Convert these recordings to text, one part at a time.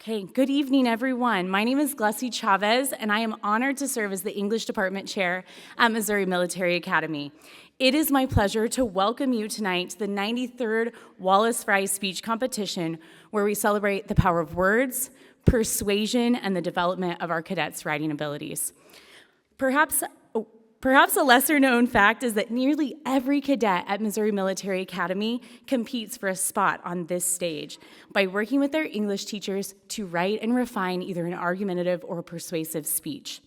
Okay, good evening, everyone. My name is Glessie Chavez, and I am honored to serve as the English Department Chair at Missouri Military Academy. It is my pleasure to welcome you tonight to the 93rd Wallace Fry Speech Competition, where we celebrate the power of words, persuasion, and the development of our cadets' writing abilities. Perhaps a lesser-known fact is that nearly every cadet at Missouri Military Academy competes for a spot on this stage by working with their English teachers to write and refine either an argumentative or persuasive speech.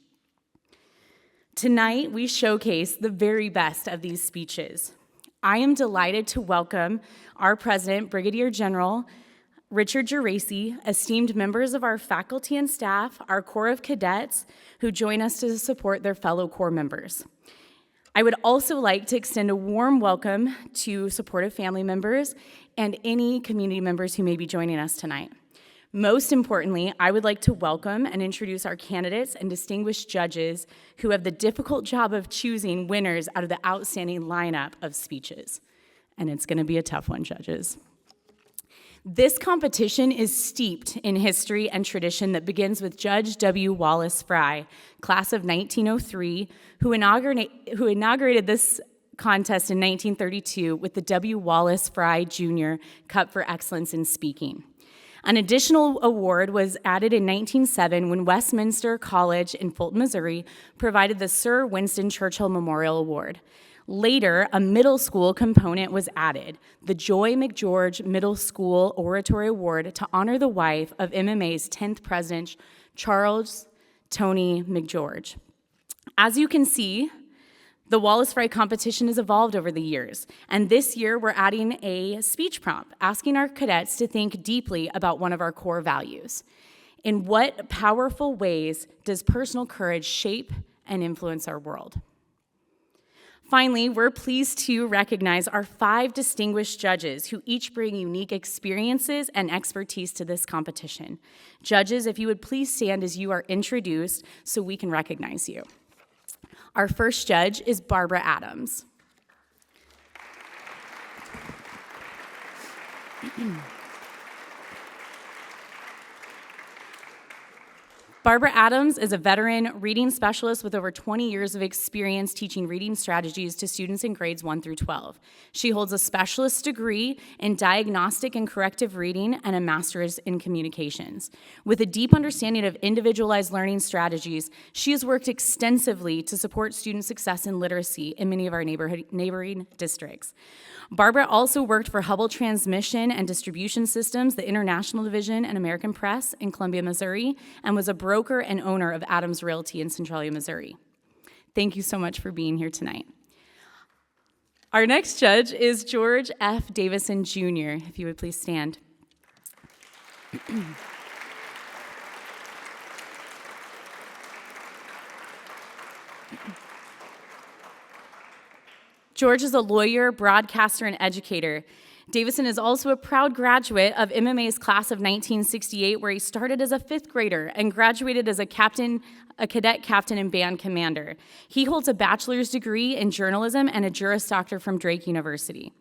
Tonight, we showcase the very best of these speeches. I am delighted to welcome our President, Brigadier General Richard Geraci, esteemed members of our faculty and staff, our Corps of Cadets, who join us to support their fellow Corps members. I would also like to extend a warm welcome to supportive family members and any community members who may be joining us tonight. Most importantly, I would like to welcome and introduce our candidates and distinguished judges who have the difficult job of choosing winners out of the outstanding lineup of speeches. And it's going to be a tough one, judges. This competition is steeped in history and tradition that begins with Judge W. Wallace Fry, class of 1903, who inaugurated this contest in 1932 with the W. Wallace Fry Jr. Cup for Excellence in Speaking. An additional award was added in 1907 when Westminster College in Fulton, Missouri, provided the Sir Winston Churchill Memorial Award. Later, a middle school component was added, the Joy McGeorge Middle School Oratory Award, to honor the wife of MMA's 10th president, Charles Tony McGeorge. As you can see, the Wallace Fry competition has evolved over the years, and this year we're adding a speech prompt, asking our cadets to think deeply about one of our core values. In what powerful ways does personal courage shape and influence our world? Finally, we're pleased to recognize our 5 distinguished judges who each bring unique experiences and expertise to this competition. Judges, if you would please stand as you are introduced so we can recognize you. Our first judge is Barbara Adams. Barbara Adams is a veteran reading specialist with over 20 years of experience teaching reading strategies to students in grades 1 through 12. She holds a specialist degree in diagnostic and corrective reading and a master's in communications. With a deep understanding of individualized learning strategies, she has worked extensively to support student success in literacy in many of our neighboring districts. Barbara also worked for Hubble Transmission and Distribution Systems, the International Division and American Press in Columbia, Missouri, and was a broker and owner of Adams Realty in Centralia, Missouri. Thank you so much for being here tonight. Our next judge is George F. Davison, Jr., if you would please stand. George is a lawyer, broadcaster, and educator. Davison is also a proud graduate of MMA's class of 1968, where he started as a 5th grader and graduated as a cadet captain and band commander. He holds a bachelor's degree in journalism and a Juris Doctor from Drake University.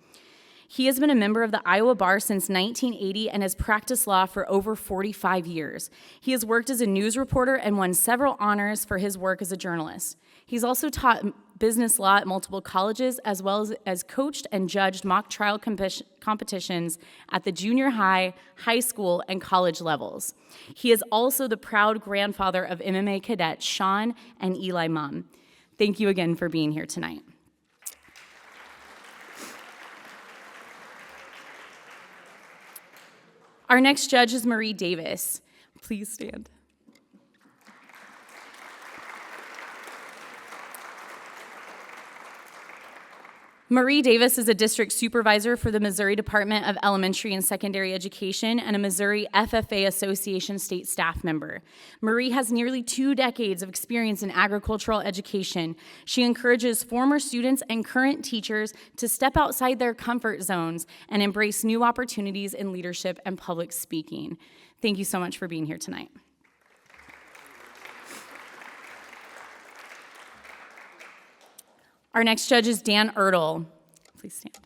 He has been a member of the Iowa Bar since 1980 and has practiced law for over 45 years. He has worked as a news reporter and won several honors for his work as a journalist. He's also taught business law at multiple colleges, as well as coached and judged mock trial competitions at the junior high, high school, and college levels. He is also the proud grandfather of MMA cadets Sean and Eli Mum. Thank you again for being here tonight. Our next judge is Marie Davis. Please stand. Marie Davis is a district supervisor for the Missouri Department of Elementary and Secondary Education and a Missouri FFA Association state staff member. Marie has nearly 2 decades of experience in agricultural education. She encourages former students and current teachers to step outside their comfort zones and embrace new opportunities in leadership and public speaking. Thank you so much for being here tonight. Our next judge is Dan Ertl. Please stand.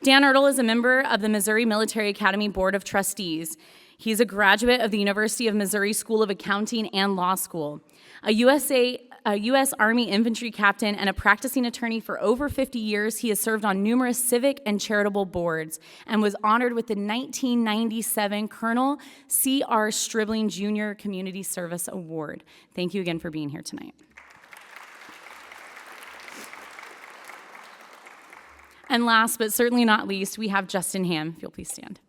Dan Ertl is a member of the Missouri Military Academy Board of Trustees. He's a graduate of the University of Missouri School of Accounting and Law School, a U.S. Army infantry captain, and a practicing attorney for over 50 years. He has served on numerous civic and charitable boards and was honored with the 1997 Colonel C.R. Stribling Jr. Community Service Award. Thank you again for being here tonight. And last, but certainly not least, we have Justin Ham. If you'll please stand.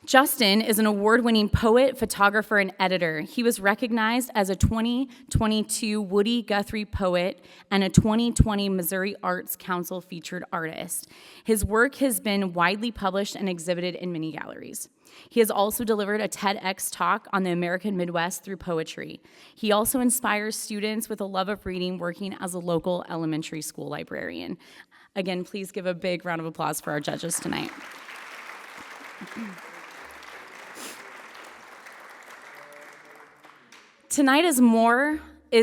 Justin is an award-winning poet, photographer, and editor. He was recognized as a 2022 Woody Guthrie Poet and a 2020 Missouri Arts Council featured artist. His work has been widely published and exhibited in many galleries. He has also delivered a TEDx talk on the American Midwest through poetry. He also inspires students with a love of reading, working as a local elementary school librarian. Again, please give a big round of applause for our judges tonight. Tonight is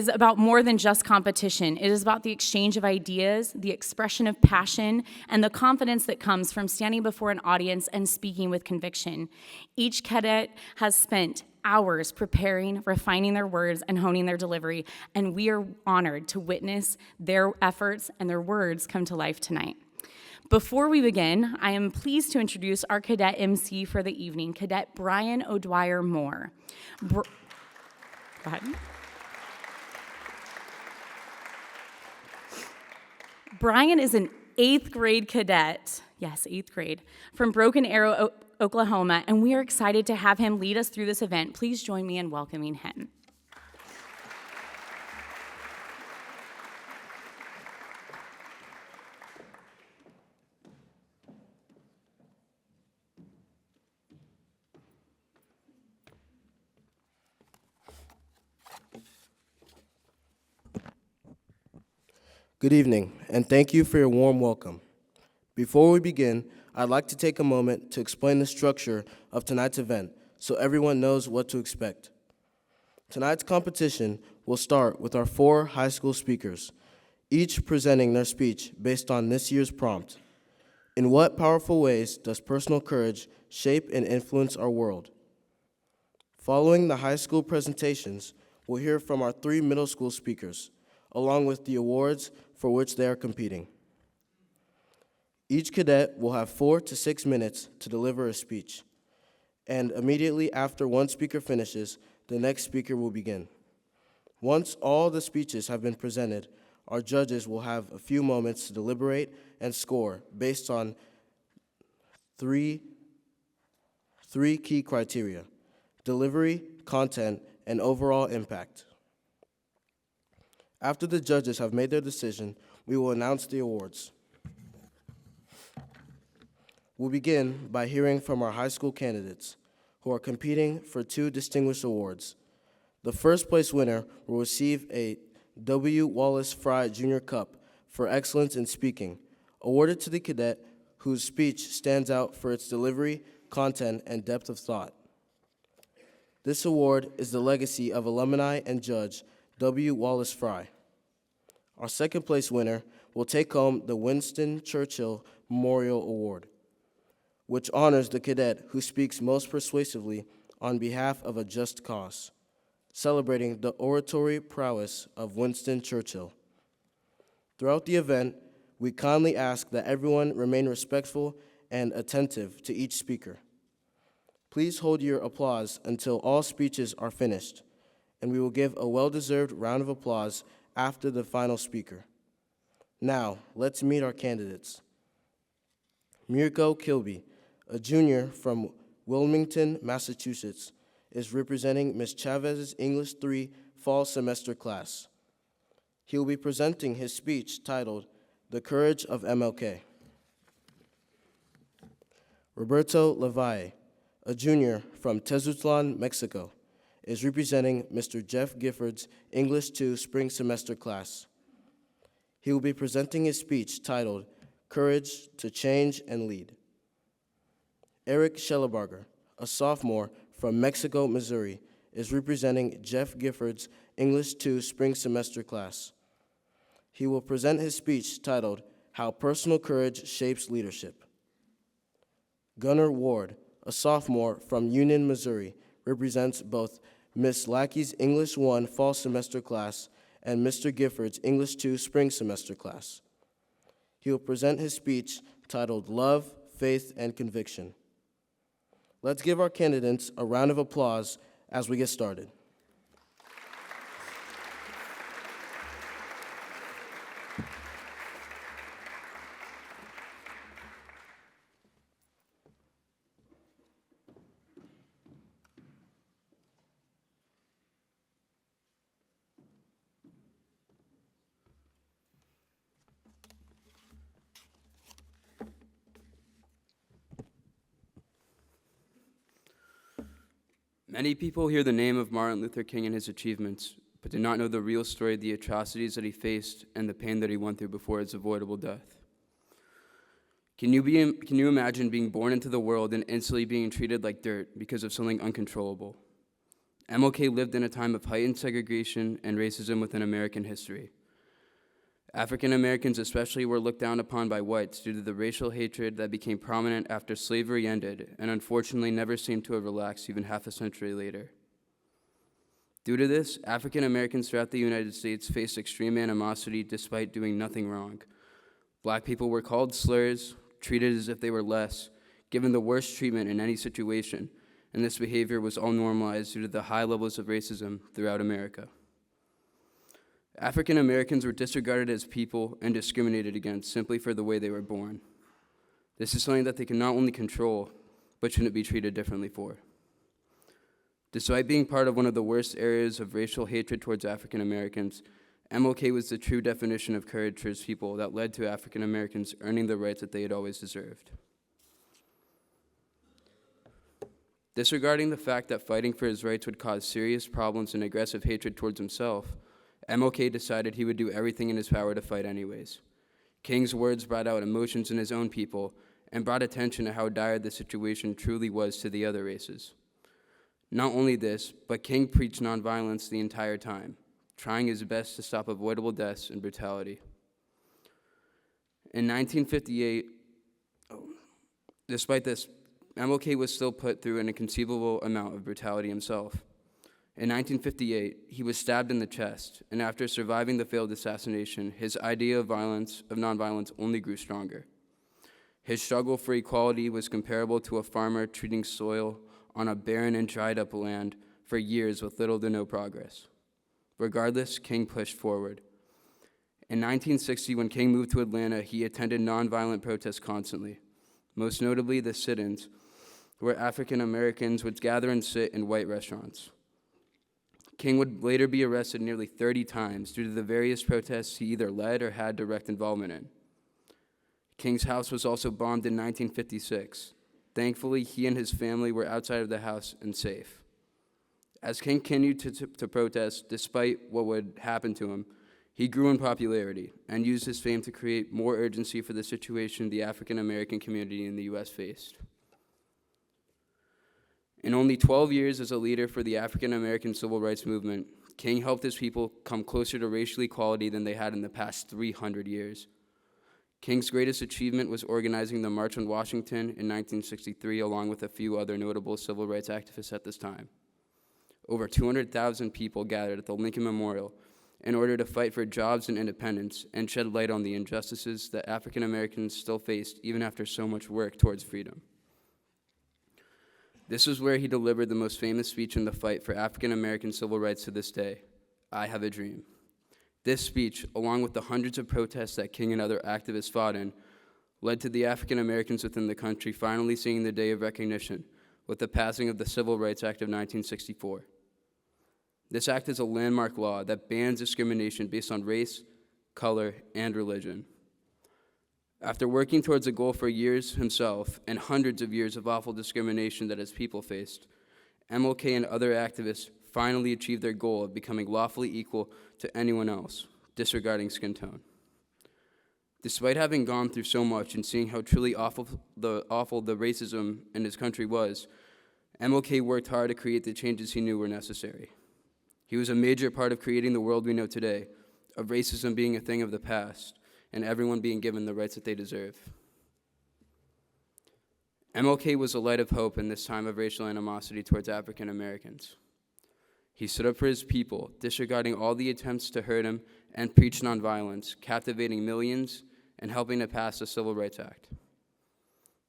about more than just competition. It is about the exchange of ideas, the expression of passion, and the confidence that comes from standing before an audience and speaking with conviction. Each cadet has spent hours preparing, refining their words, and honing their delivery, and we are honored to witness their efforts and their words come to life tonight. Before we begin, I am pleased to introduce our cadet MC for the evening, Cadet Brian O'Dwyer Moore. Go ahead. Brian is an 8th grade cadet, yes, 8th grade, from Broken Arrow, Oklahoma, and we are excited to have him lead us through this event. Please join me in welcoming him. Good evening, and thank you for your warm welcome. Before we begin, I'd like to take a moment to explain the structure of tonight's event so everyone knows what to expect. Tonight's competition will start with our 4 high school speakers, each presenting their speech based on this year's prompt. In what powerful ways does personal courage shape and influence our world? Following the high school presentations, we'll hear from our 3 middle school speakers, along with the awards for which they are competing. Each cadet will have 4 to 6 minutes to deliver a speech, and immediately after one speaker finishes, the next speaker will begin. Once all the speeches have been presented, our judges will have a few moments to deliberate and score based on three key criteria: delivery, content, and overall impact. After the judges have made their decision, we will announce the awards. We'll begin by hearing from our high school candidates who are competing for 2 distinguished awards. The first place winner will receive a W. Wallace Fry Jr. Cup for excellence in speaking, awarded to the cadet whose speech stands out for its delivery, content, and depth of thought. This award is the legacy of alumni and judge W. Wallace Fry. Our second place winner will take home the Winston Churchill Memorial Award, which honors the cadet who speaks most persuasively on behalf of a just cause, celebrating the oratory prowess of Winston Churchill. Throughout the event, we kindly ask that everyone remain respectful and attentive to each speaker. Please hold your applause until all speeches are finished, and we will give a well-deserved round of applause after the final speaker. Now, let's meet our candidates. Mirko Kilby, a junior from Wilmington, Massachusetts, is representing Ms. Chavez's English 3 fall semester class. He will be presenting his speech titled, "The Courage of MLK." Roberto Lavalle, a junior from Tezutlan, Mexico, is representing Mr. Jeff Gifford's English 2 spring semester class. He will be presenting his speech titled, "Courage to Change and Lead." Eric Schellebarger, a sophomore from Mexico, Missouri, is representing Jeff Gifford's English 2 spring semester class. He will present his speech titled, How Personal Courage Shapes Leadership. Gunnar Ward, a sophomore from Union, Missouri, represents both Miss Lackey's English 1 fall semester class and Mr. Gifford's English 2 spring semester class. He will present his speech titled Love, Faith, and Conviction. Let's give our candidates a round of applause as we get started. Many people hear the name of Martin Luther King and his achievements, but do not know the real story of the atrocities that he faced and the pain that he went through before his avoidable death. Can you imagine being born into the world and instantly being treated like dirt because of something uncontrollable? MLK lived in a time of heightened segregation and racism within American history. African Americans especially were looked down upon by whites due to the racial hatred that became prominent after slavery ended and unfortunately never seemed to have relaxed even half a century later. Due to this, African Americans throughout the United States faced extreme animosity despite doing nothing wrong. Black people were called slurs, treated as if they were less, given the worst treatment in any situation, and this behavior was all normalized due to the high levels of racism throughout America. African Americans were disregarded as people and discriminated against simply for the way they were born. This is something that they can not only control, but shouldn't be treated differently for. Despite being part of one of the worst areas of racial hatred towards African Americans, MLK was the true definition of courage towards people that led to African Americans earning the rights that they had always deserved. Disregarding the fact that fighting for his rights would cause serious problems and aggressive hatred towards himself, MLK decided he would do everything in his power to fight anyways. King's words brought out emotions in his own people and brought attention to how dire the situation truly was to the other races. Not only this, but King preached nonviolence the entire time, trying his best to stop avoidable deaths and brutality. In 1958, despite this, MLK was still put through an inconceivable amount of brutality himself. In 1958, he was stabbed in the chest, and after surviving the failed assassination, his idea of nonviolence only grew stronger. His struggle for equality was comparable to a farmer treating soil on a barren and dried-up land for years with little to no progress. Regardless, King pushed forward. In 1960, when King moved to Atlanta, he attended nonviolent protests constantly, most notably the sit-ins, where African Americans would gather and sit in white restaurants. King would later be arrested nearly 30 times due to the various protests he either led or had direct involvement in. King's house was also bombed in 1956. Thankfully, he and his family were outside of the house and safe. As King continued to protest, despite what would happen to him, he grew in popularity and used his fame to create more urgency for the situation the African American community in the U.S. faced. In only 12 years as a leader for the African American civil rights movement, King helped his people come closer to racial equality than they had in the past 300 years. King's greatest achievement was organizing the March on Washington in 1963, along with a few other notable civil rights activists at this time. Over 200,000 people gathered at the Lincoln Memorial in order to fight for jobs and independence and shed light on the injustices that African Americans still faced even after so much work towards freedom. This was where he delivered the most famous speech in the fight for African American civil rights to this day, "I Have a Dream." This speech, along with the hundreds of protests that King and other activists fought in, led to the African Americans within the country finally seeing the day of recognition with the passing of the Civil Rights Act of 1964. This act is a landmark law that bans discrimination based on race, color, and religion. After working towards a goal for years himself and hundreds of years of awful discrimination that his people faced, MLK and other activists finally achieved their goal of becoming lawfully equal to anyone else, disregarding skin tone. Despite having gone through so much and seeing how truly awful the racism in his country was, MLK worked hard to create the changes he knew were necessary. He was a major part of creating the world we know today, of racism being a thing of the past, and everyone being given the rights that they deserve. MLK was a light of hope in this time of racial animosity towards African Americans. He stood up for his people, disregarding all the attempts to hurt him, and preached nonviolence, captivating millions and helping to pass the Civil Rights Act.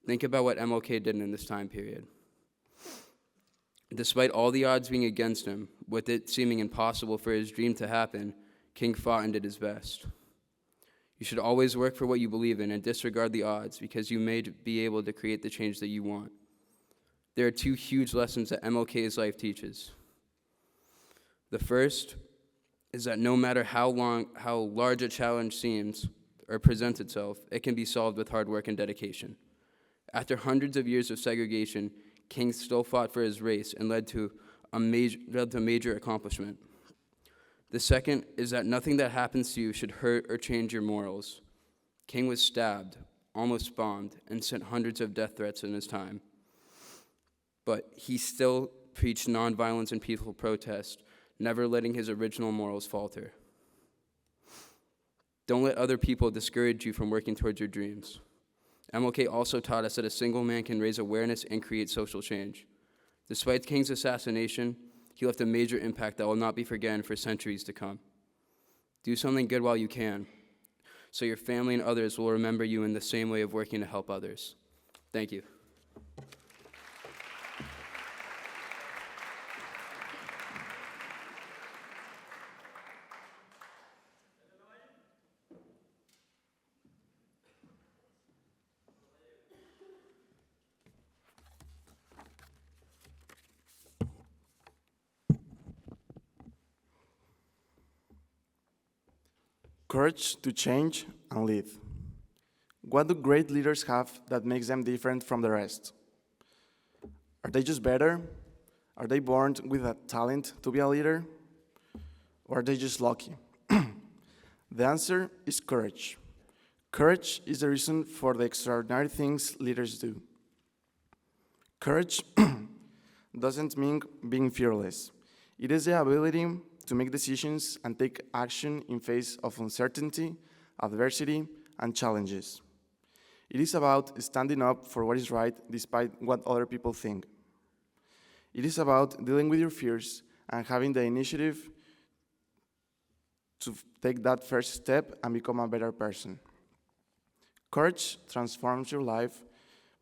Think about what MLK did in this time period. Despite all the odds being against him, with it seeming impossible for his dream to happen, King fought and did his best. You should always work for what you believe in and disregard the odds, because you may be able to create the change that you want. There are two huge lessons that MLK's life teaches. The first is that no matter how large a challenge seems or presents itself, it can be solved with hard work and dedication. After hundreds of years of segregation, King still fought for his race and led to major accomplishment. The second is that nothing that happens to you should hurt or change your morals. King was stabbed, almost bombed, and sent hundreds of death threats in his time. But he still preached nonviolence and peaceful protest, never letting his original morals falter. Don't let other people discourage you from working towards your dreams. MLK also taught us that a single man can raise awareness and create social change. Despite King's assassination, he left a major impact that will not be forgotten for centuries to come. Do something good while you can, so your family and others will remember you in the same way of working to help others. Thank you. Courage to change and lead. What do great leaders have that makes them different from the rest? Are they just better? Are they born with a talent to be a leader? Or are they just lucky? The answer is courage. Courage is the reason for the extraordinary things leaders do. Courage doesn't mean being fearless. It is the ability to make decisions and take action in face of uncertainty, adversity, and challenges. It is about standing up for what is right despite what other people think. It is about dealing with your fears and having the initiative to take that first step and become a better person. Courage transforms your life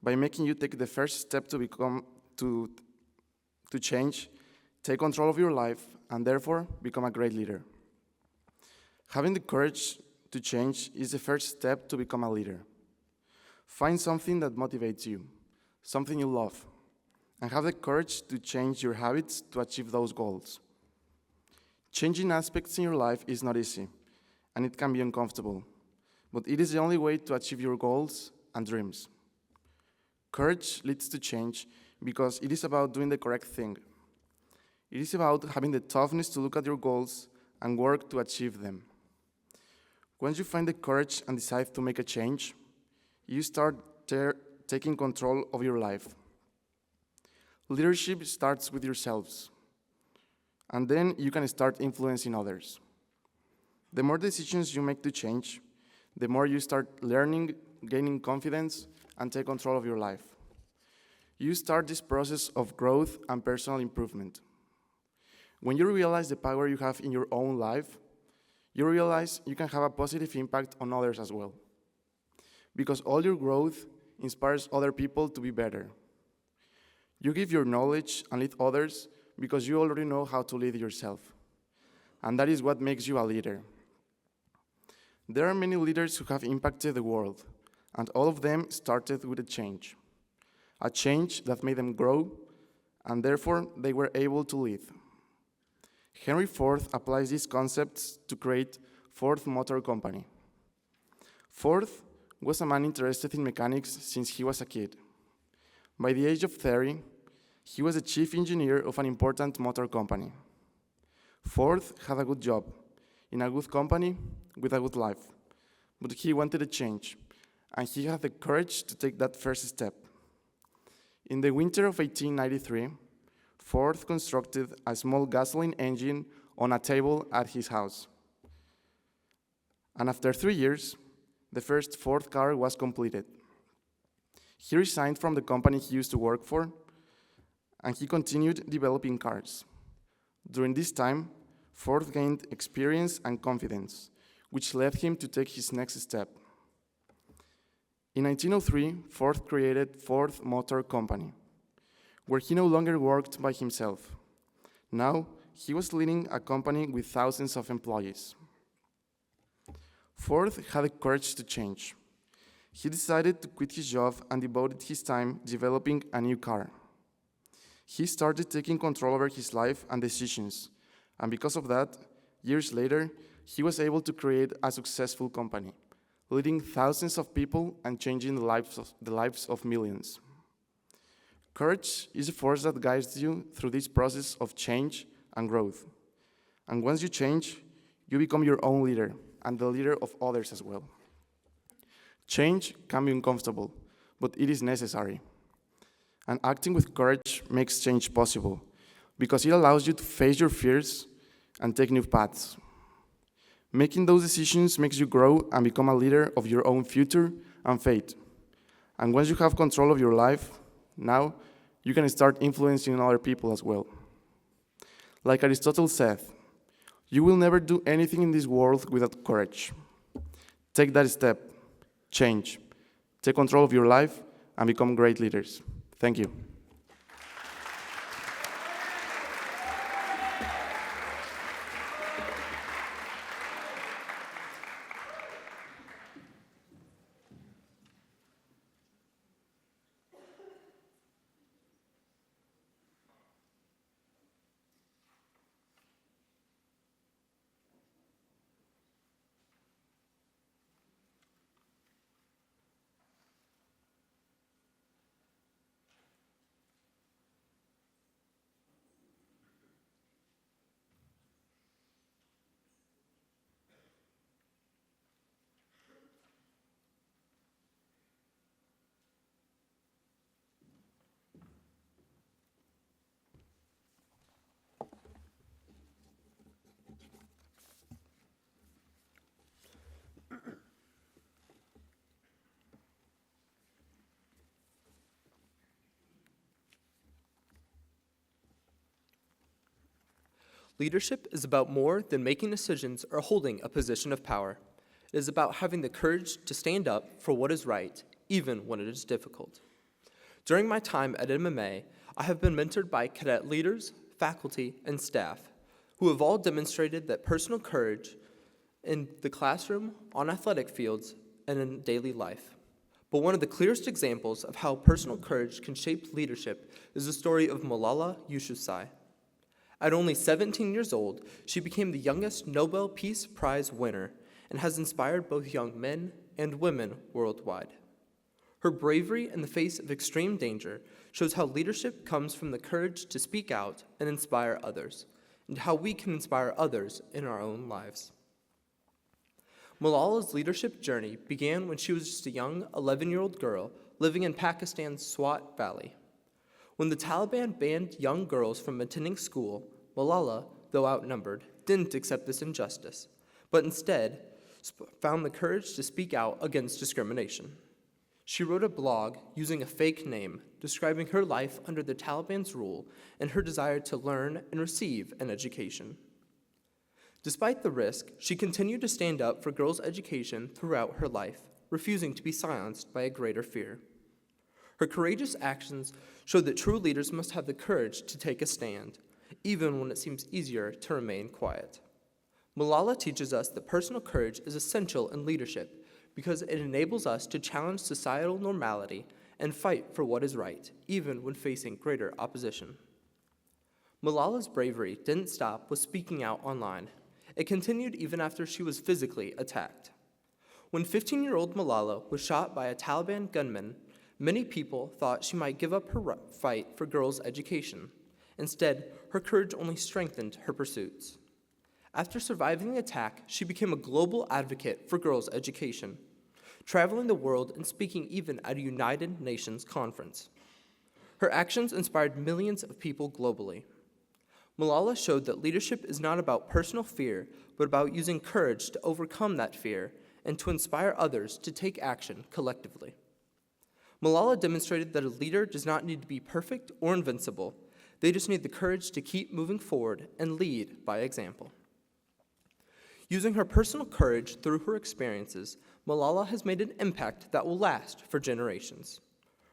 by making you take the first step to change, take control of your life, and therefore become a great leader. Having the courage to change is the first step to become a leader. Find something that motivates you, something you love, and have the courage to change your habits to achieve those goals. Changing aspects in your life is not easy, and it can be uncomfortable, but it is the only way to achieve your goals and dreams. Courage leads to change because it is about doing the correct thing. It is about having the toughness to look at your goals and work to achieve them. Once you find the courage and decide to make a change, you start taking control of your life. Leadership starts with yourselves, and then you can start influencing others. The more decisions you make to change, the more you start learning, gaining confidence, and take control of your life. You start this process of growth and personal improvement. When you realize the power you have in your own life, you realize you can have a positive impact on others as well. Because all your growth inspires other people to be better. You give your knowledge and lead others because you already know how to lead yourself. And that is what makes you a leader. There are many leaders who have impacted the world, and all of them started with a change that made them grow, and therefore they were able to lead. Henry Ford applies these concepts to create Ford Motor Company. Ford was a man interested in mechanics since he was a kid. By the age of 30, he was the chief engineer of an important motor company. Ford had a good job, in a good company, with a good life. But he wanted a change, and he had the courage to take that first step. In the winter of 1893, Ford constructed a small gasoline engine on a table at his house. And after 3 years, the first Ford car was completed. He resigned from the company he used to work for, and he continued developing cars. During this time, Ford gained experience and confidence, which led him to take his next step. In 1903, Ford created Ford Motor Company, where he no longer worked by himself. Now, he was leading a company with thousands of employees. Ford had the courage to change. He decided to quit his job and devoted his time developing a new car. He started taking control over his life and decisions, and because of that, years later, he was able to create a successful company, leading thousands of people and changing the lives of millions. Courage is a force that guides you through this process of change and growth. And once you change, you become your own leader and the leader of others as well. Change can be uncomfortable, but it is necessary. And acting with courage makes change possible because it allows you to face your fears and take new paths. Making those decisions makes you grow and become a leader of your own future and fate. And once you have control of your life, now you can start influencing other people as well. Like Aristotle said, you will never do anything in this world without courage. Take that step, change, take control of your life, and become great leaders. Thank you. Leadership is about more than making decisions or holding a position of power. It is about having the courage to stand up for what is right, even when it is difficult. During my time at MMA, I have been mentored by cadet leaders, faculty, and staff who have all demonstrated that personal courage in the classroom, on athletic fields, and in daily life. But one of the clearest examples of how personal courage can shape leadership is the story of Malala Yousafzai. At only 17 years old, she became the youngest Nobel Peace Prize winner and has inspired both young men and women worldwide. Her bravery in the face of extreme danger shows how leadership comes from the courage to speak out and inspire others, and how we can inspire others in our own lives. Malala's leadership journey began when she was just a young 11-year-old girl living in Pakistan's Swat Valley. When the Taliban banned young girls from attending school, Malala, though outnumbered, didn't accept this injustice, but instead found the courage to speak out against discrimination. She wrote a blog using a fake name, describing her life under the Taliban's rule and her desire to learn and receive an education. Despite the risk, she continued to stand up for girls' education throughout her life, refusing to be silenced by a greater fear. Her courageous actions showed that true leaders must have the courage to take a stand, even when it seems easier to remain quiet. Malala teaches us that personal courage is essential in leadership because it enables us to challenge societal normality and fight for what is right, even when facing greater opposition. Malala's bravery didn't stop with speaking out online. It continued even after she was physically attacked. When 15-year-old Malala was shot by a Taliban gunman, many people thought she might give up her fight for girls' education. Instead, her courage only strengthened her pursuits. After surviving the attack, she became a global advocate for girls' education, traveling the world and speaking even at a United Nations conference. Her actions inspired millions of people globally. Malala showed that leadership is not about personal fear, but about using courage to overcome that fear and to inspire others to take action collectively. Malala demonstrated that a leader does not need to be perfect or invincible. They just need the courage to keep moving forward and lead by example. Using her personal courage through her experiences, Malala has made an impact that will last for generations.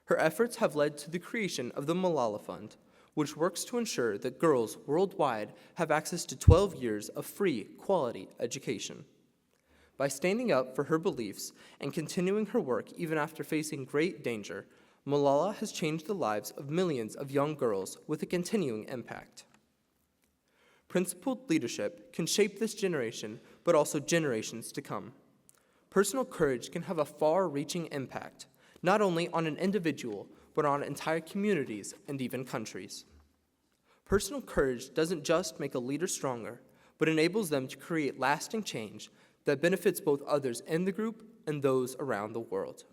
Her efforts have led to the creation of the Malala Fund, which works to ensure that girls worldwide have access to 12 years of free, quality education. By standing up for her beliefs and continuing her work even after facing great danger, Malala has changed the lives of millions of young girls with a continuing impact. Principled leadership can shape this generation, but also generations to come. Personal courage can have a far-reaching impact, not only on an individual, but on entire communities and even countries. Personal courage doesn't just make a leader stronger, but enables them to create lasting change that benefits both others in the group and those around the world.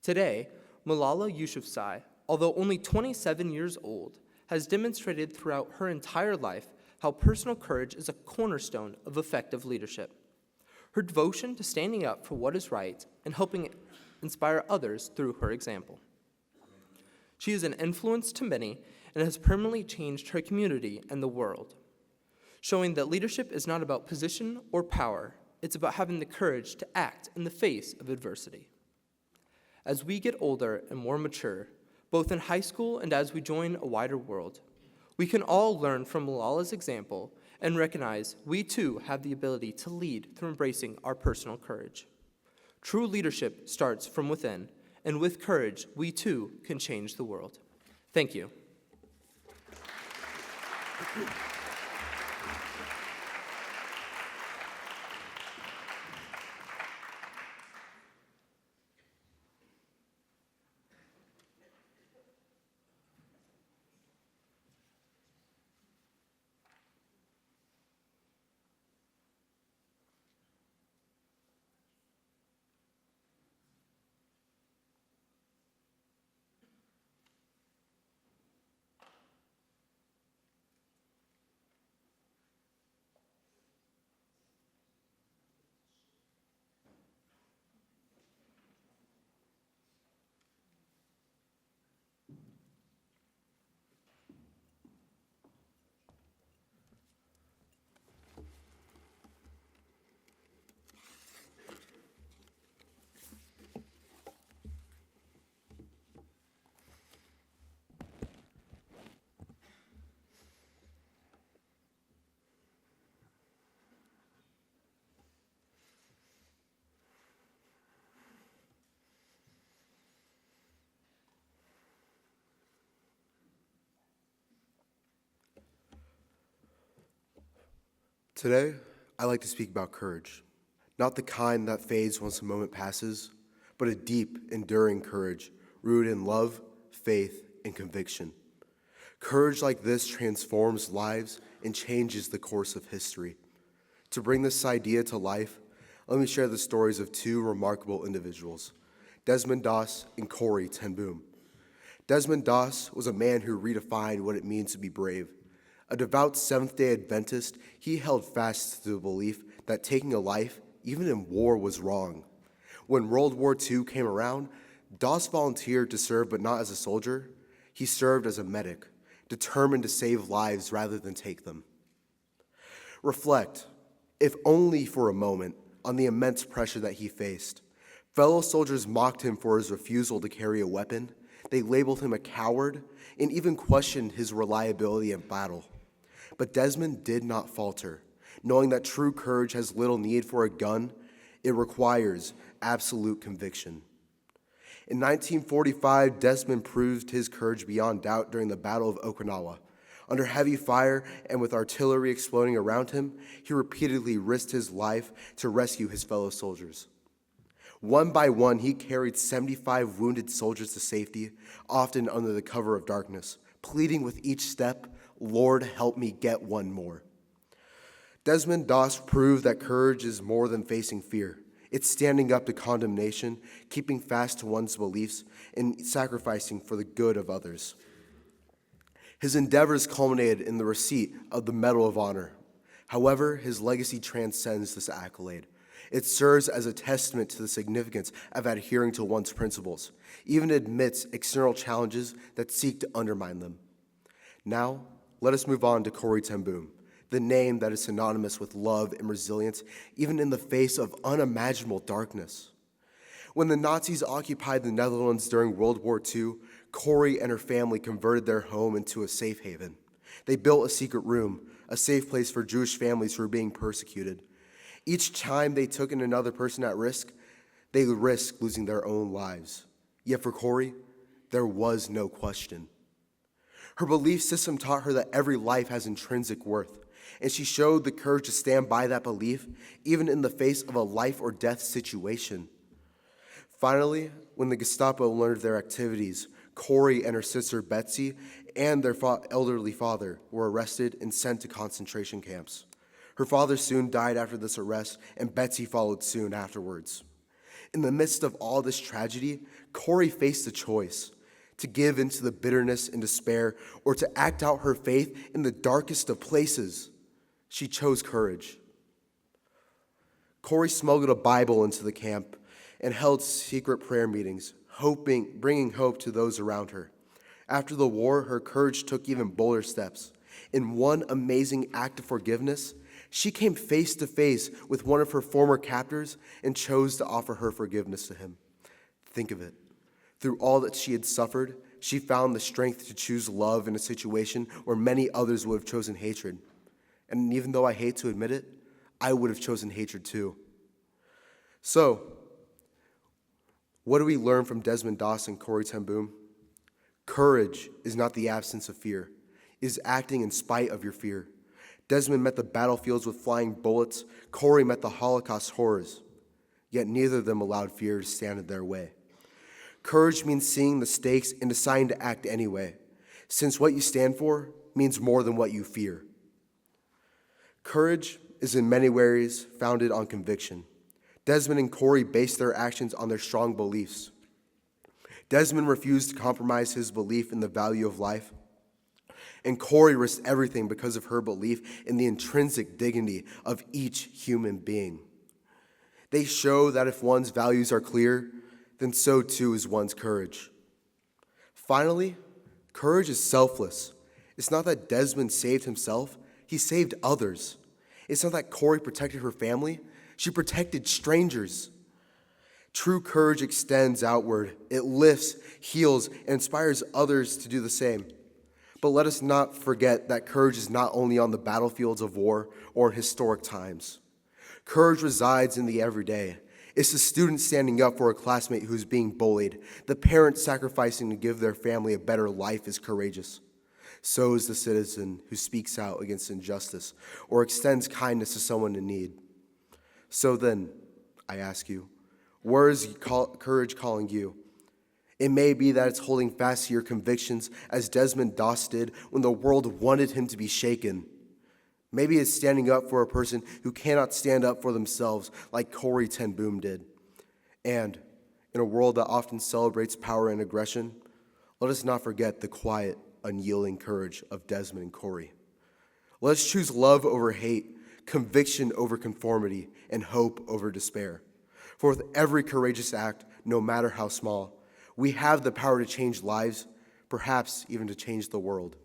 Today, Malala Yousafzai, although only 27 years old, has demonstrated throughout her entire life how personal courage is a cornerstone of effective leadership. Her devotion to standing up for what is right and helping inspire others through her example. She is an influence to many and has permanently changed her community and the world, showing that leadership is not about position or power, it's about having the courage to act in the face of adversity. As we get older and more mature, both in high school and as we join a wider world, we can all learn from Malala's example and recognize we too have the ability to lead through embracing our personal courage. True leadership starts from within, and with courage, we too can change the world. Thank you. Today, I'd like to speak about courage. Not the kind that fades once a moment passes, but a deep, enduring courage rooted in love, faith, and conviction. Courage like this transforms lives and changes the course of history. To bring this idea to life, let me share the stories of two remarkable individuals, Desmond Doss and Corrie ten Boom. Desmond Doss was a man who redefined what it means to be brave. A devout Seventh-day Adventist, he held fast to the belief that taking a life, even in war, was wrong. When World War II came around, Doss volunteered to serve, but not as a soldier. He served as a medic, determined to save lives rather than take them. Reflect, if only for a moment, on the immense pressure that he faced. Fellow soldiers mocked him for his refusal to carry a weapon. They labeled him a coward and even questioned his reliability in battle. But Desmond did not falter. Knowing that true courage has little need for a gun, it requires absolute conviction. In 1945, Desmond proved his courage beyond doubt during the Battle of Okinawa. Under heavy fire and with artillery exploding around him, he repeatedly risked his life to rescue his fellow soldiers. One by one, he carried 75 wounded soldiers to safety, often under the cover of darkness, pleading with each step, "Lord, help me get one more." Desmond Doss proved that courage is more than facing fear. It's standing up to condemnation, keeping fast to one's beliefs, and sacrificing for the good of others. His endeavors culminated in the receipt of the Medal of Honor. However, his legacy transcends this accolade. It serves as a testament to the significance of adhering to one's principles, even amidst external challenges that seek to undermine them. Now, let us move on to Corrie ten Boom, the name that is synonymous with love and resilience, even in the face of unimaginable darkness. When the Nazis occupied the Netherlands during World War II, Corrie and her family converted their home into a safe haven. They built a secret room, a safe place for Jewish families who were being persecuted. Each time they took in another person at risk, they risked losing their own lives. Yet for Corrie, there was no question. Her belief system taught her that every life has intrinsic worth, and she showed the courage to stand by that belief, even in the face of a life or death situation. Finally, when the Gestapo learned of their activities, Corrie and her sister Betsy and their elderly father were arrested and sent to concentration camps. Her father soon died after this arrest, and Betsy followed soon afterwards. In the midst of all this tragedy, Corrie faced a choice: to give into the bitterness and despair, or to act out her faith in the darkest of places. She chose courage. Corrie smuggled a Bible into the camp and held secret prayer meetings, bringing hope to those around her. After the war, her courage took even bolder steps. In one amazing act of forgiveness, she came face to face with one of her former captors and chose to offer her forgiveness to him. Think of it. Through all that she had suffered, she found the strength to choose love in a situation where many others would have chosen hatred. And even though I hate to admit it, I would have chosen hatred too. So, what do we learn from Desmond Doss and Corrie ten Boom? Courage is not the absence of fear. It is acting in spite of your fear. Desmond met the battlefields with flying bullets. Corrie met the Holocaust horrors. Yet neither of them allowed fear to stand in their way. Courage means seeing the stakes and deciding to act anyway, since what you stand for means more than what you fear. Courage is in many ways founded on conviction. Desmond and Corrie based their actions on their strong beliefs. Desmond refused to compromise his belief in the value of life, and Corrie risked everything because of her belief in the intrinsic dignity of each human being. They show that if one's values are clear, then so too is one's courage. Finally, courage is selfless. It's not that Desmond saved himself, he saved others. It's not that Corrie protected her family, she protected strangers. True courage extends outward. It lifts, heals, and inspires others to do the same. But let us not forget that courage is not only on the battlefields of war or in historic times. Courage resides in the everyday. It's the student standing up for a classmate who's being bullied. The parent sacrificing to give their family a better life is courageous. So is the citizen who speaks out against injustice or extends kindness to someone in need. So then, I ask you, where is courage calling you? It may be that it's holding fast to your convictions as Desmond Doss did when the world wanted him to be shaken. Maybe it's standing up for a person who cannot stand up for themselves like Corrie ten Boom did. And in a world that often celebrates power and aggression, let us not forget the quiet, unyielding courage of Desmond and Corrie. Let us choose love over hate, conviction over conformity, and hope over despair. For with every courageous act, no matter how small, we have the power to change lives, perhaps even to change the world.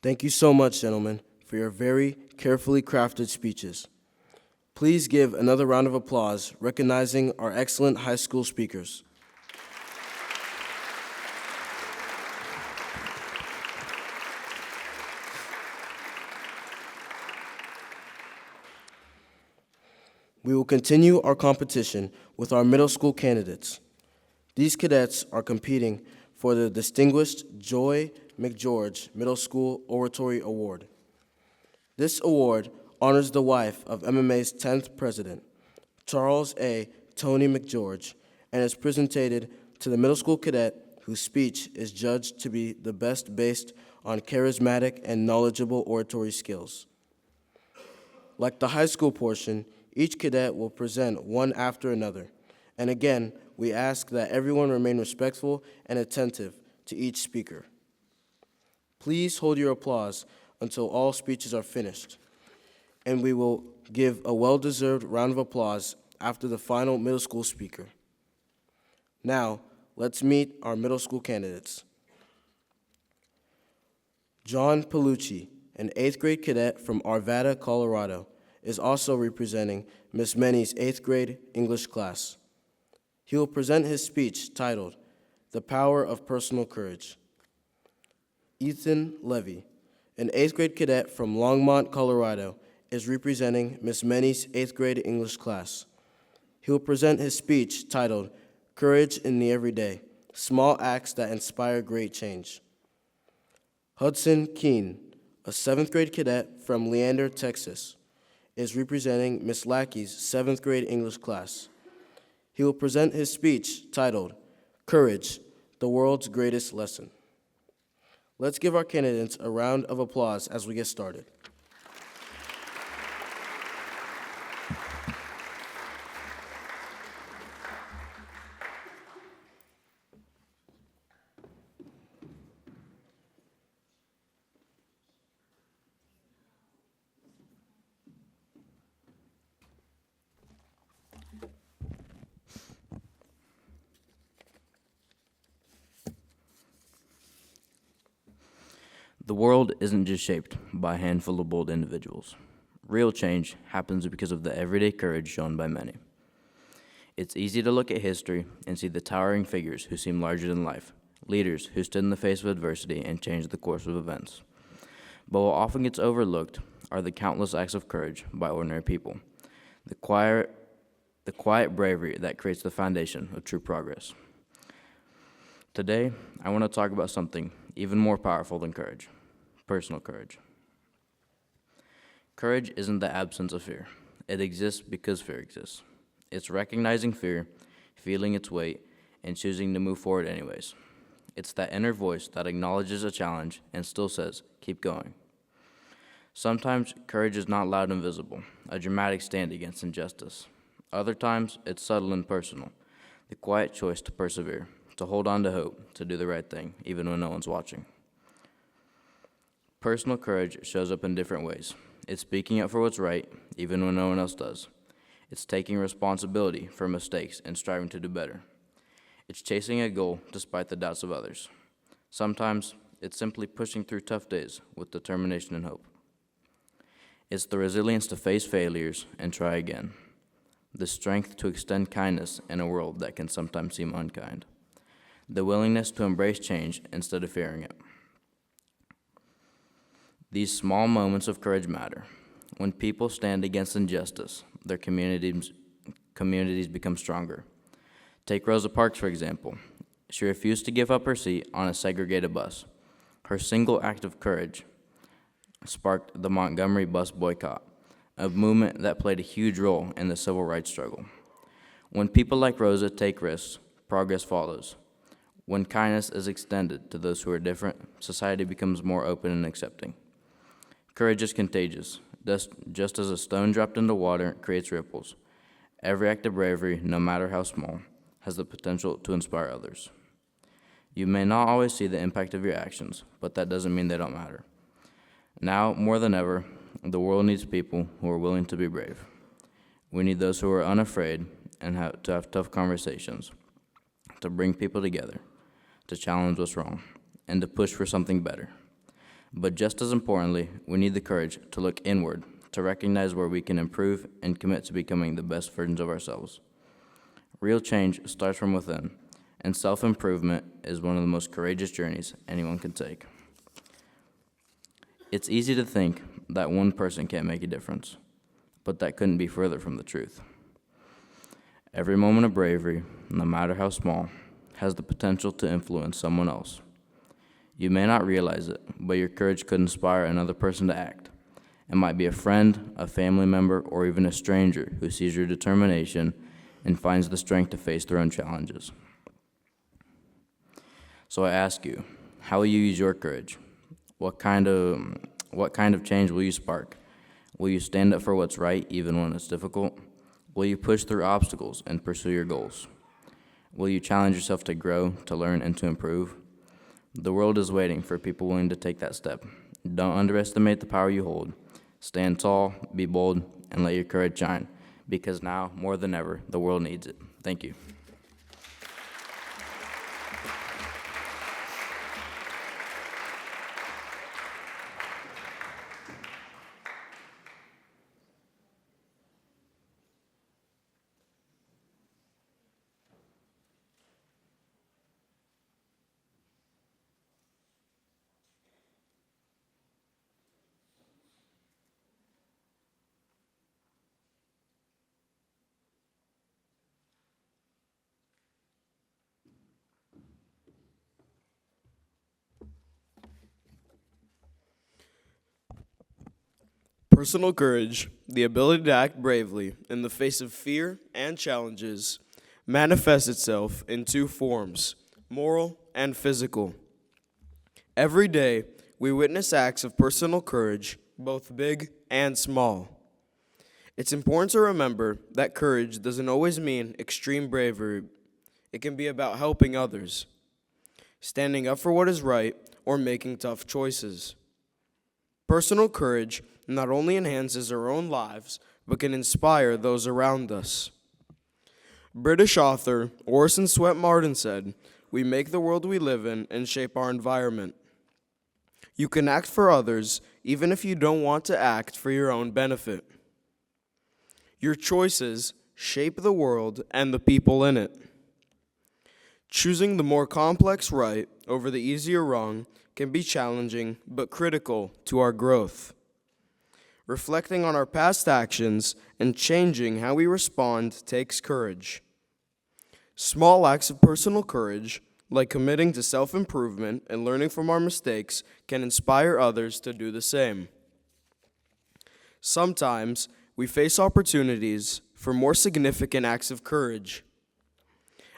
Thank you so much, gentlemen, for your very carefully crafted speeches. Please give another round of applause recognizing our excellent high school speakers. We will continue our competition with our middle school candidates. These cadets are competing for the Distinguished Joy McGeorge Middle School Oratory Award. This award honors the wife of MMA's 10th president, Charles A. Tony McGeorge, and is presented to the middle school cadet whose speech is judged to be the best based on charismatic and knowledgeable oratory skills. Like the high school portion, each cadet will present one after another, and again, we ask that everyone remain respectful and attentive to each speaker. Please hold your applause until all speeches are finished, and we will give a well-deserved round of applause after the final middle school speaker. Now, let's meet our middle school candidates. John Palucci, an 8th grade cadet from Arvada, Colorado, is also representing Miss Menny's 8th grade English class. He will present his speech titled, "The Power of Personal Courage." Ethan Levy, an 8th grade cadet from Longmont, Colorado, is representing Miss Menny's 8th grade English class. He will present his speech titled, "Courage in the Everyday, Small Acts That Inspire Great Change." Hudson Keene, a 7th grade cadet from Leander, Texas, is representing Miss Lackey's 7th grade English class. He will present his speech titled, "Courage, the World's Greatest Lesson." Let's give our candidates a round of applause as we get started. The world isn't just shaped by a handful of bold individuals. Real change happens because of the everyday courage shown by many. It's easy to look at history and see the towering figures who seem larger than life, leaders who stood in the face of adversity and changed the course of events. But what often gets overlooked are the countless acts of courage by ordinary people, the quiet bravery that creates the foundation of true progress. Today, I want to talk about something even more powerful than courage: personal courage. Courage isn't the absence of fear. It exists because fear exists. It's recognizing fear, feeling its weight, and choosing to move forward anyways. It's that inner voice that acknowledges a challenge and still says, keep going. Sometimes courage is not loud and visible, a dramatic stand against injustice. Other times, it's subtle and personal, the quiet choice to persevere, to hold on to hope, to do the right thing, even when no one's watching. Personal courage shows up in different ways. It's speaking up for what's right, even when no one else does. It's taking responsibility for mistakes and striving to do better. It's chasing a goal despite the doubts of others. Sometimes, it's simply pushing through tough days with determination and hope. It's the resilience to face failures and try again. The strength to extend kindness in a world that can sometimes seem unkind. The willingness to embrace change instead of fearing it. These small moments of courage matter. When people stand against injustice, their communities become stronger. Take Rosa Parks, for example. She refused to give up her seat on a segregated bus. Her single act of courage sparked the Montgomery bus boycott, a movement that played a huge role in the civil rights struggle. When people like Rosa take risks, progress follows. When kindness is extended to those who are different, society becomes more open and accepting. Courage is contagious. Just as a stone dropped into water creates ripples, every act of bravery, no matter how small, has the potential to inspire others. You may not always see the impact of your actions, but that doesn't mean they don't matter. Now, more than ever, the world needs people who are willing to be brave. We need those who are unafraid and to have tough conversations, to bring people together, to challenge what's wrong, and to push for something better. But just as importantly, we need the courage to look inward, to recognize where we can improve and commit to becoming the best versions of ourselves. Real change starts from within, and self-improvement is one of the most courageous journeys anyone can take. It's easy to think that one person can't make a difference, but that couldn't be further from the truth. Every moment of bravery, no matter how small, has the potential to influence someone else. You may not realize it, but your courage could inspire another person to act. It might be a friend, a family member, or even a stranger who sees your determination and finds the strength to face their own challenges. So I ask you, how will you use your courage? What kind of change will you spark? Will you stand up for what's right even when it's difficult? Will you push through obstacles and pursue your goals? Will you challenge yourself to grow, to learn, and to improve? The world is waiting for people willing to take that step. Don't underestimate the power you hold. Stand tall, be bold, and let your courage shine, because now, more than ever, the world needs it. Thank you. Personal courage, the ability to act bravely in the face of fear and challenges, manifests itself in two forms, moral and physical. Every day, we witness acts of personal courage, both big and small. It's important to remember that courage doesn't always mean extreme bravery. It can be about helping others, standing up for what is right, or making tough choices. Personal courage not only enhances our own lives, but can inspire those around us. British author Orson Swett Marden said, "We make the world we live in and shape our environment." You can act for others even if you don't want to act for your own benefit. Your choices shape the world and the people in it. Choosing the more complex right over the easier wrong can be challenging but critical to our growth. Reflecting on our past actions and changing how we respond takes courage. Small acts of personal courage, like committing to self-improvement and learning from our mistakes, can inspire others to do the same. Sometimes, we face opportunities for more significant acts of courage.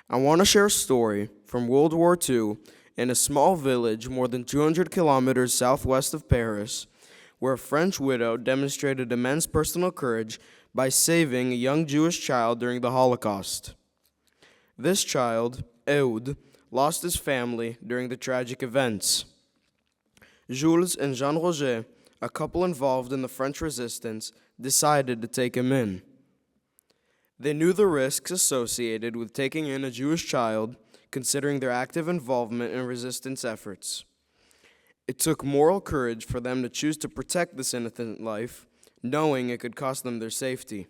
I want to share a story from World War II in a small village more than 200 kilometers southwest of Paris, where a French widow demonstrated immense personal courage by saving a young Jewish child during the Holocaust. This child, Ehud, lost his family during the tragic events. Jules and Jean Roger, a couple involved in the French resistance, decided to take him in. They knew the risks associated with taking in a Jewish child, considering their active involvement in resistance efforts. It took moral courage for them to choose to protect this innocent life, knowing it could cost them their safety.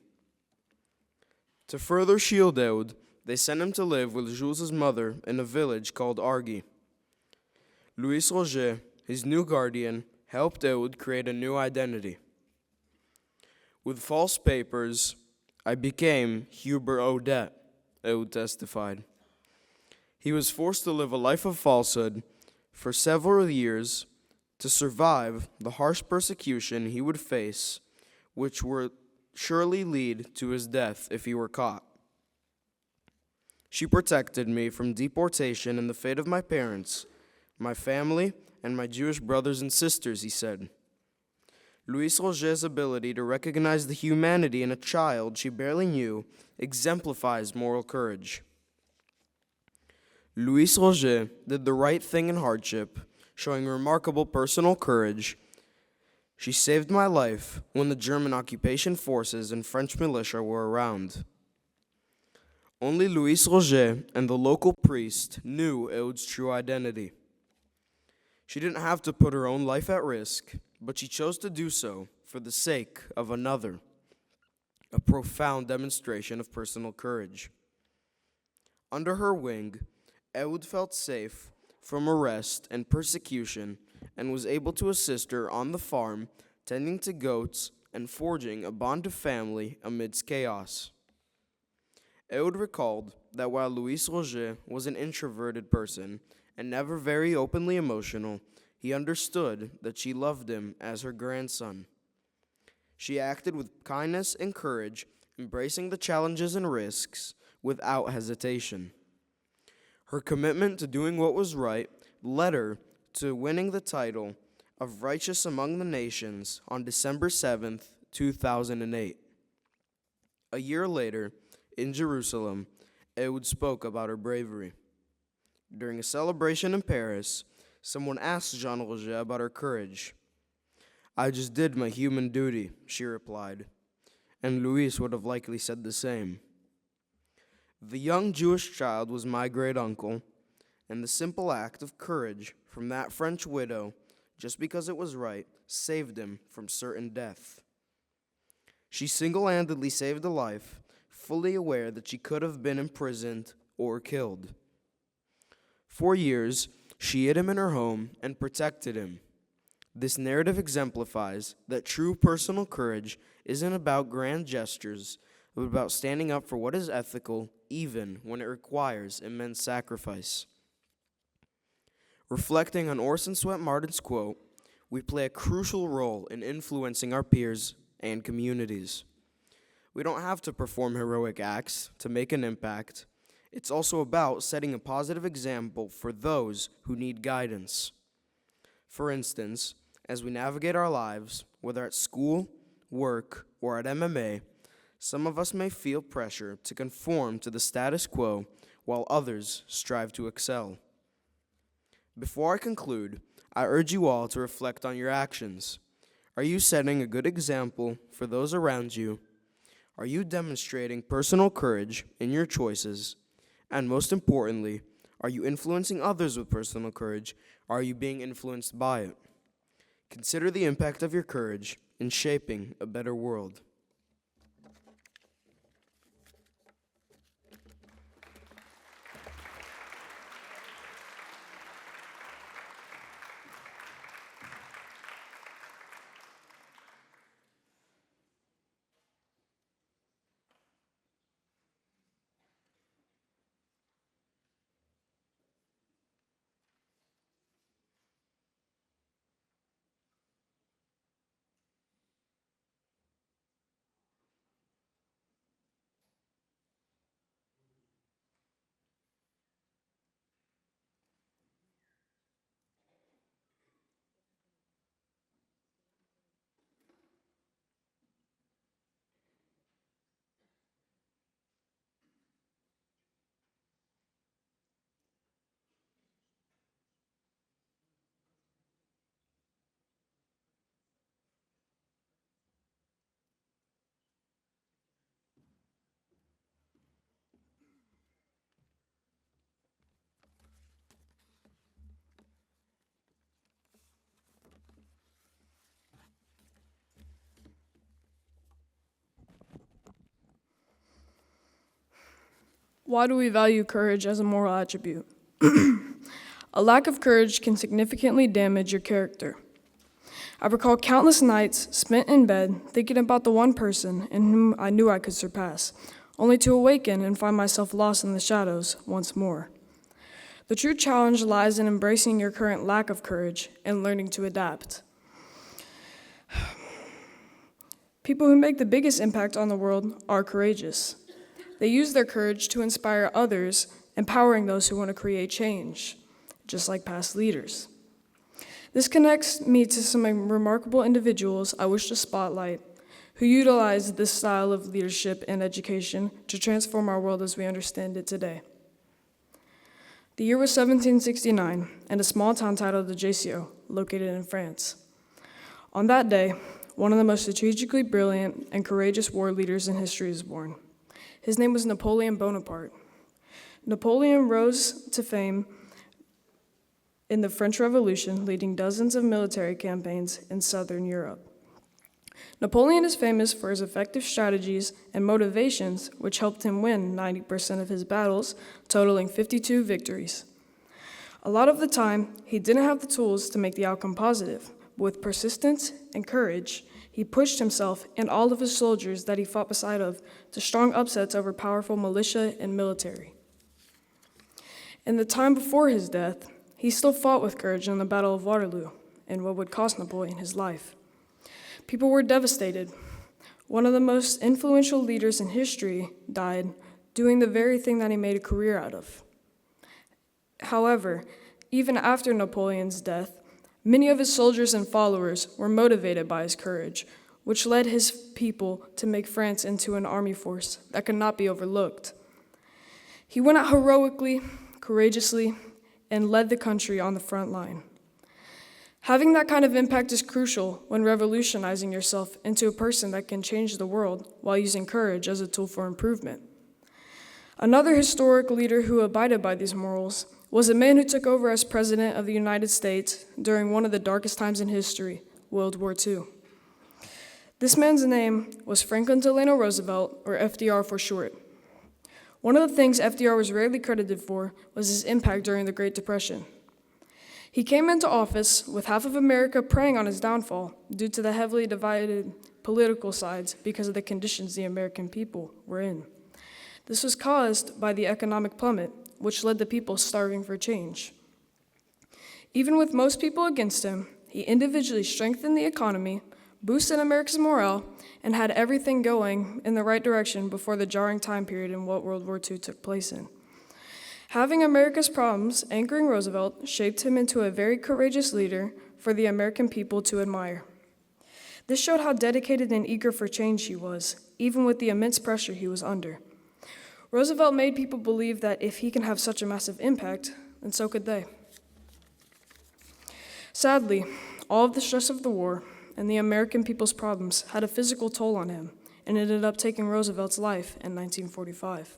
To further shield Ehud, they sent him to live with Jules' mother in a village called Argy. Louis Roger, his new guardian, helped Ehud create a new identity. With false papers, I became Hubert Odette, Ehud testified. He was forced to live a life of falsehood for several years to survive the harsh persecution he would face, which would surely lead to his death if he were caught. She protected me from deportation and the fate of my parents, my family, and my Jewish brothers and sisters, he said. Louis Roger's ability to recognize the humanity in a child she barely knew exemplifies moral courage. Louis Roger did the right thing in hardship, showing remarkable personal courage. She saved my life when the German occupation forces and French militia were around. Only Louis Roger and the local priest knew Ehud's true identity. She didn't have to put her own life at risk, but she chose to do so for the sake of another, a profound demonstration of personal courage. Under her wing, Ehud felt safe from arrest and persecution and was able to assist her on the farm, tending to goats and forging a bond of family amidst chaos. Ehud recalled that while Louise Roger was an introverted person and never very openly emotional, he understood that she loved him as her grandson. She acted with kindness and courage, embracing the challenges and risks without hesitation. Her commitment to doing what was right led her to winning the title of Righteous Among the Nations on December 7th, 2008. A year later, in Jerusalem, Ehud spoke about her bravery. During a celebration in Paris, someone asked Jean Roger about her courage. "I just did my human duty," she replied, and Louise would have likely said the same. The young Jewish child was my great-uncle, and the simple act of courage from that French widow, just because it was right, saved him from certain death. She single-handedly saved a life, fully aware that she could have been imprisoned or killed. For years, she hid him in her home and protected him. This narrative exemplifies that true personal courage isn't about grand gestures, but about standing up for what is ethical, even when it requires immense sacrifice. Reflecting on Orson Swett Marden's quote, we play a crucial role in influencing our peers and communities. We don't have to perform heroic acts to make an impact. It's also about setting a positive example for those who need guidance. For instance, as we navigate our lives, whether at school, work, or at MMA, some of us may feel pressure to conform to the status quo while others strive to excel. Before I conclude, I urge you all to reflect on your actions. Are you setting a good example for those around you? Are you demonstrating personal courage in your choices? And most importantly, are you influencing others with personal courage? Or are you being influenced by it? Consider the impact of your courage in shaping a better world. Why do we value courage as a moral attribute? A lack of courage can significantly damage your character. I recall countless nights spent in bed thinking about the one person in whom I knew I could surpass, only to awaken and find myself lost in the shadows once more. The true challenge lies in embracing your current lack of courage and learning to adapt. People who make the biggest impact on the world are courageous. They use their courage to inspire others, empowering those who want to create change, just like past leaders. This connects me to some remarkable individuals I wish to spotlight who utilize this style of leadership and education to transform our world as we understand it today. The year was 1769, and a small town titled Ajaccio, located in France. On that day, one of the most strategically brilliant and courageous war leaders in history was born. His name was Napoleon Bonaparte. Napoleon rose to fame in the French Revolution, leading dozens of military campaigns in southern Europe. Napoleon is famous for his effective strategies and motivations, which helped him win 90% of his battles, totaling 52 victories. A lot of the time, he didn't have the tools to make the outcome positive, but with persistence and courage, he pushed himself and all of his soldiers that he fought beside of to strong upsets over powerful militia and military. In the time before his death, he still fought with courage in the Battle of Waterloo, in what would cost Napoleon his life. People were devastated. One of the most influential leaders in history died doing the very thing that he made a career out of. However, even after Napoleon's death, many of his soldiers and followers were motivated by his courage, which led his people to make France into an army force that could not be overlooked. He went out heroically, courageously, and led the country on the front line. Having that kind of impact is crucial when revolutionizing yourself into a person that can change the world while using courage as a tool for improvement. Another historic leader who abided by these morals was a man who took over as President of the United States during one of the darkest times in history, World War II. This man's name was Franklin Delano Roosevelt, or FDR for short. One of the things FDR was rarely credited for was his impact during the Great Depression. He came into office with half of America preying on his downfall due to the heavily divided political sides because of the conditions the American people were in. This was caused by the economic plummet, which led the people starving for change. Even with most people against him, he individually strengthened the economy, boosted America's morale, and had everything going in the right direction before the jarring time period in what World War II took place in. Having America's problems anchoring Roosevelt shaped him into a very courageous leader for the American people to admire. This showed how dedicated and eager for change he was, even with the immense pressure he was under. Roosevelt made people believe that if he can have such a massive impact, then so could they. Sadly, all of the stress of the war and the American people's problems had a physical toll on him and ended up taking Roosevelt's life in 1945.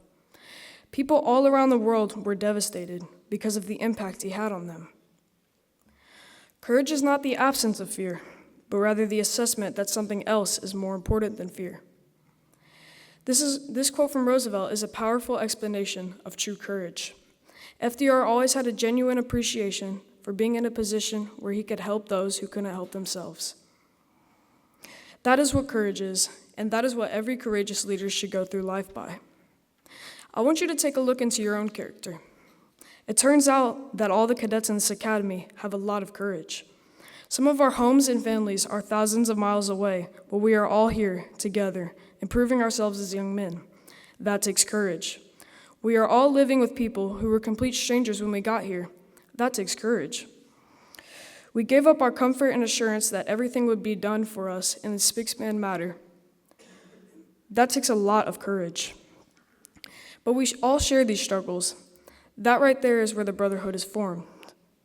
People all around the world were devastated because of the impact he had on them. Courage is not the absence of fear, but rather the assessment that something else is more important than fear. This quote from Roosevelt is a powerful explanation of true courage. FDR always had a genuine appreciation for being in a position where he could help those who couldn't help themselves. That is what courage is, and that is what every courageous leader should go through life by. I want you to take a look into your own character. It turns out that all the cadets in this academy have a lot of courage. Some of our homes and families are thousands of miles away, but we are all here together, improving ourselves as young men. That takes courage. We are all living with people who were complete strangers when we got here. That takes courage. We gave up our comfort and assurance that everything would be done for us in a six-man matter. That takes a lot of courage. But we all share these struggles. That right there is where the brotherhood is formed.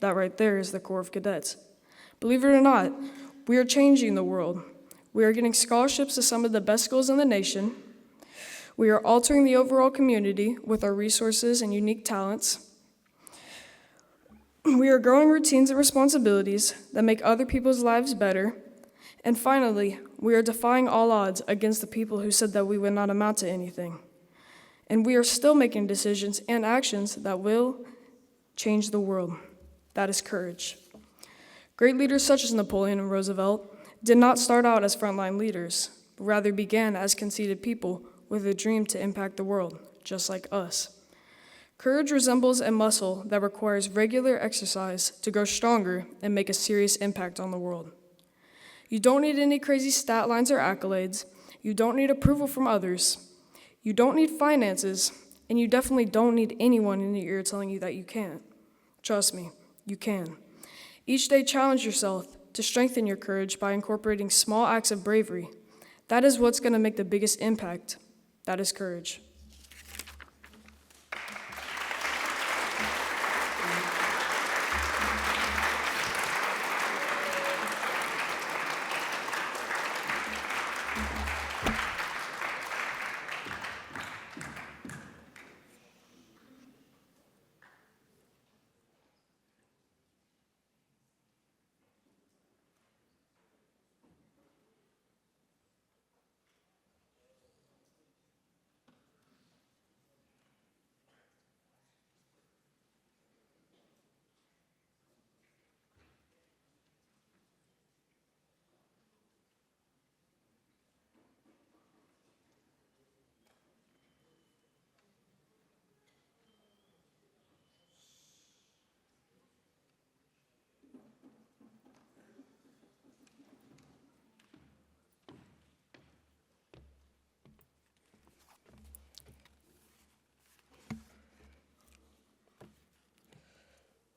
That right there is the core of cadets. Believe it or not, we are changing the world. We are getting scholarships to some of the best schools in the nation. We are altering the overall community with our resources and unique talents. We are growing routines and responsibilities that make other people's lives better. And finally, we are defying all odds against the people who said that we would not amount to anything. And we are still making decisions and actions that will change the world. That is courage. Great leaders such as Napoleon and Roosevelt did not start out as frontline leaders, but rather began as conceited people with a dream to impact the world, just like us. Courage resembles a muscle that requires regular exercise to grow stronger and make a serious impact on the world. You don't need any crazy stat lines or accolades. You don't need approval from others. You don't need finances, and you definitely don't need anyone in your ear telling you that you can't. Trust me, you can. Each day, challenge yourself to strengthen your courage by incorporating small acts of bravery. That is what's going to make the biggest impact. That is courage.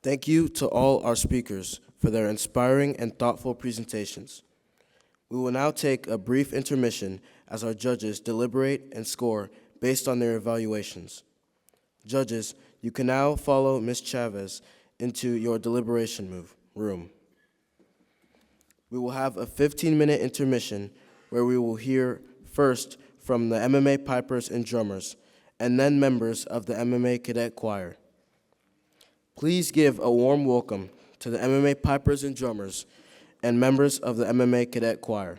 Thank you to all our speakers for their inspiring and thoughtful presentations. We will now take a brief intermission as our judges deliberate and score based on their evaluations. Judges, you can now follow Ms. Chavez into your deliberation room. We will have a 15-minute intermission where we will hear first from the MMA pipers and drummers, and then members of the MMA Cadet Choir. Please give a warm welcome to the MMA pipers and drummers and members of the MMA Cadet Choir.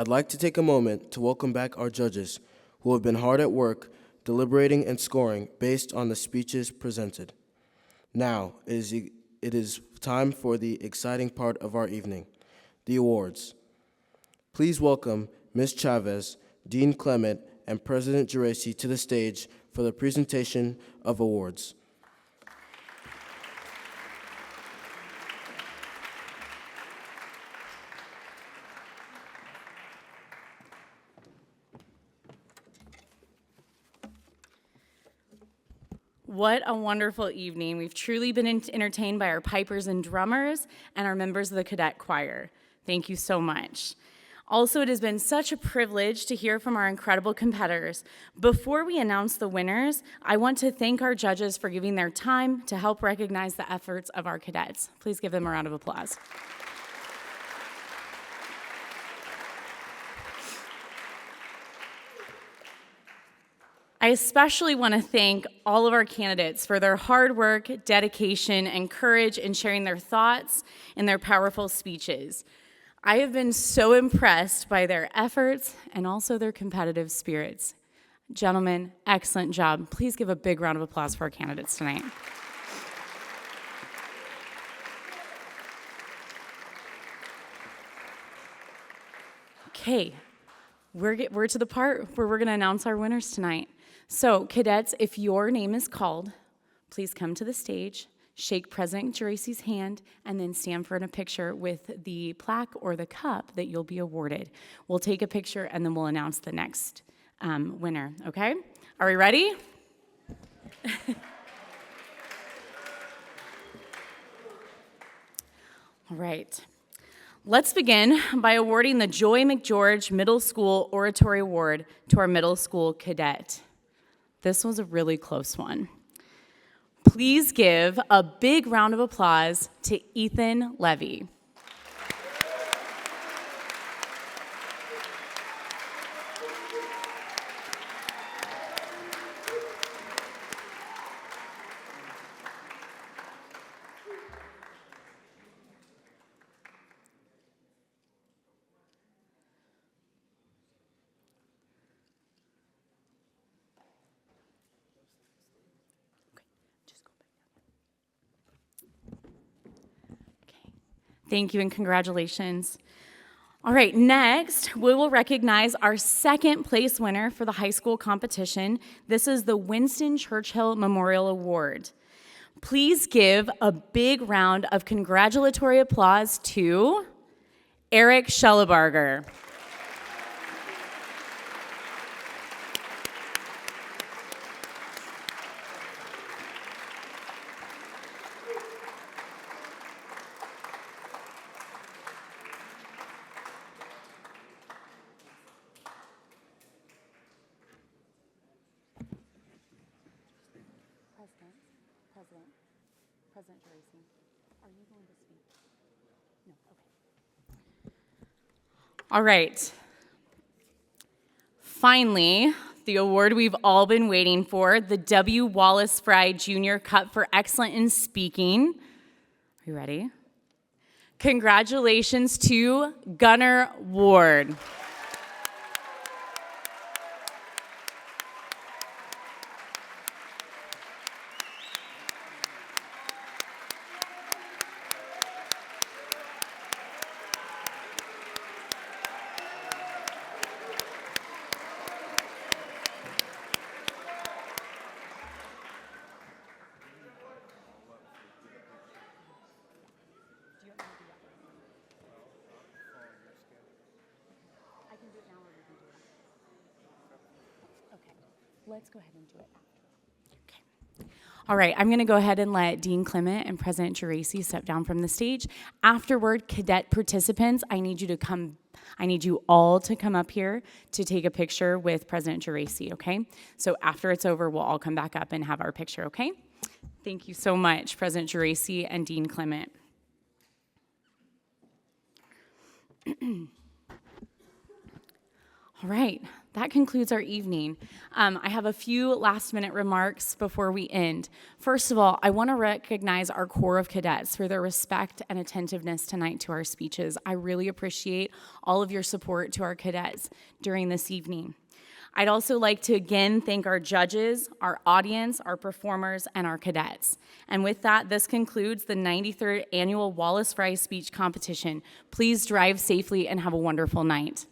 I'd like to take a moment to welcome back our judges who have been hard at work deliberating and scoring based on the speeches presented. Now, it is time for the exciting part of our evening, the awards. Please welcome Ms. Chavez, Dean Clement, and President Geraci to the stage for the presentation of awards. What a wonderful evening. We've truly been entertained by our pipers and drummers and our members of the cadet choir. Thank you so much. Also, it has been such a privilege to hear from our incredible competitors. Before we announce the winners, I want to thank our judges for giving their time to help recognize the efforts of our cadets. Please give them a round of applause. I especially want to thank all of our candidates for their hard work, dedication, and courage in sharing their thoughts and their powerful speeches. I have been so impressed by their efforts and also their competitive spirits. Gentlemen, excellent job. Please give a big round of applause for our candidates tonight. Okay, we're to the part where we're going to announce our winners tonight. So, cadets, if your name is called, please come to the stage, shake President Geraci's hand, and then stand for a picture with the plaque or the cup that you'll be awarded. We'll take a picture, and then we'll announce the next winner, okay? Are we ready? All right. Let's begin by awarding the Joy McGeorge Middle School Oratory Award to our middle school cadet. This was a really close one. Please give a big round of applause to Ethan Levy. Thank you and congratulations. All right, next, we will recognize our second place winner for the high school competition. This is the Winston Churchill Memorial Award. Please give a big round of congratulatory applause to Eric Schellebarger. President Geraci, are you going to speak? No, okay. All right. Finally, the award we've all been waiting for, the W. Wallace Fry Jr. Cup for Excellence in Speaking. Are you ready? Congratulations to Gunnar Ward. Let's go ahead and do it after. Okay. All right, I'm going to go ahead and let Dean Clement and President Geraci step down from the stage. Afterward, cadet participants, I need you all to come up here to take a picture with President Geraci, okay? So after it's over, we'll all come back up and have our picture, okay? Thank you so much, President Geraci and Dean Clement. All right, that concludes our evening. I have a few last-minute remarks before we end. First of all, I want to recognize our Corps of Cadets for their respect and attentiveness tonight to our speeches. I really appreciate all of your support to our cadets during this evening. I'd also like to again thank our judges, our audience, our performers, and our cadets. And with that, this concludes the 93rd Annual Wallace Fry Speech Competition. Please drive safely and have a wonderful night.